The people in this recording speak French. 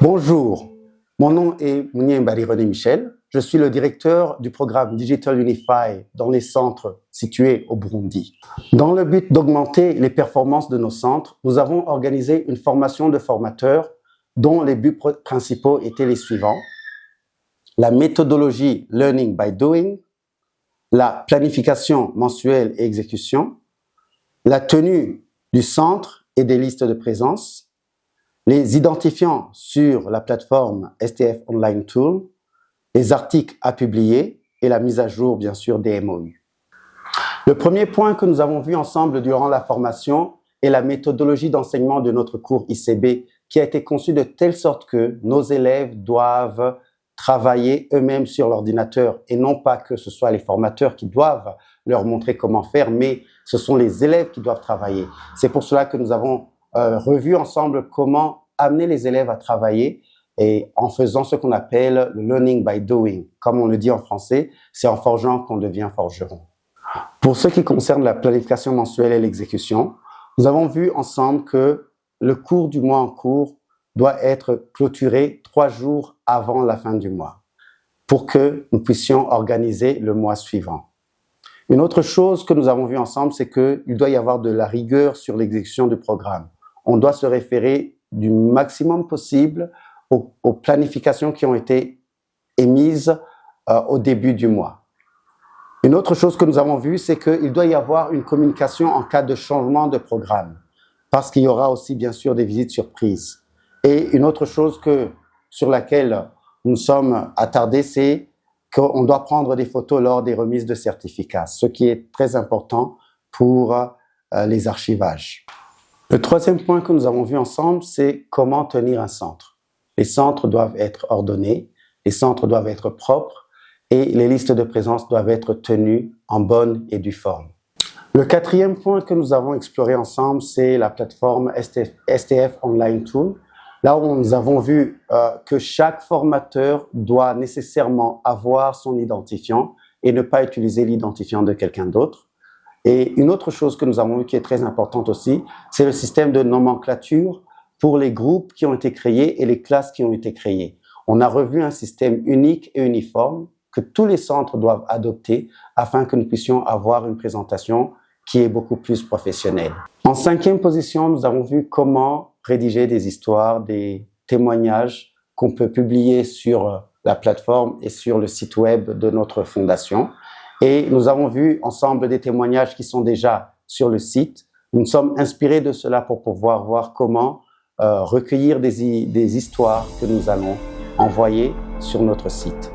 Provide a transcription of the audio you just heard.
Bonjour, mon nom est Mounien Mbari René Michel. Je suis le directeur du programme Digital Unify dans les centres situés au Burundi. Dans le but d'augmenter les performances de nos centres, nous avons organisé une formation de formateurs dont les buts principaux étaient les suivants: la méthodologie Learning by Doing, la planification mensuelle et exécution, la tenue du centre et des listes de présence, les identifiants sur la plateforme STF Online Tool, les articles à publier et la mise à jour, bien sûr, des MOU. Le premier point que nous avons vu ensemble durant la formation est la méthodologie d'enseignement de notre cours ICB qui a été conçue de telle sorte que nos élèves doivent travailler eux-mêmes sur l'ordinateur et non pas que ce soit les formateurs qui doivent leur montrer comment faire, mais ce sont les élèves qui doivent travailler. C'est pour cela que nous avons revu ensemble comment amener les élèves à travailler et en faisant ce qu'on appelle le learning by doing. Comme on le dit en français, c'est en forgeant qu'on devient forgeron. Pour ce qui concerne la planification mensuelle et l'exécution, nous avons vu ensemble que le cours du mois en cours doit être clôturé 3 jours avant la fin du mois pour que nous puissions organiser le mois suivant. Une autre chose que nous avons vu ensemble, c'est qu'il doit y avoir de la rigueur sur l'exécution du programme. On doit se référer du maximum possible aux planifications qui ont été émises au début du mois. Une autre chose que nous avons vue, c'est qu'il doit y avoir une communication en cas de changement de programme, parce qu'il y aura aussi bien sûr des visites surprises. Et une autre chose sur laquelle nous sommes attardés, c'est qu'on doit prendre des photos lors des remises de certificats, ce qui est très important pour les archivages. Le troisième point que nous avons vu ensemble, c'est comment tenir un centre. Les centres doivent être ordonnés, les centres doivent être propres et les listes de présence doivent être tenues en bonne et due forme. Le quatrième point que nous avons exploré ensemble, c'est la plateforme STF Online Tool. Là où nous avons vu que chaque formateur doit nécessairement avoir son identifiant et ne pas utiliser l'identifiant de quelqu'un d'autre. Et une autre chose que nous avons vu qui est très importante aussi, c'est le système de nomenclature pour les groupes qui ont été créés et les classes qui ont été créées. On a revu un système unique et uniforme que tous les centres doivent adopter afin que nous puissions avoir une présentation qui est beaucoup plus professionnelle. En 5e position, nous avons vu comment rédiger des histoires, des témoignages qu'on peut publier sur la plateforme et sur le site web de notre fondation. Et nous avons vu ensemble des témoignages qui sont déjà sur le site. Nous nous sommes inspirés de cela pour pouvoir voir comment recueillir des histoires que nous allons envoyer sur notre site.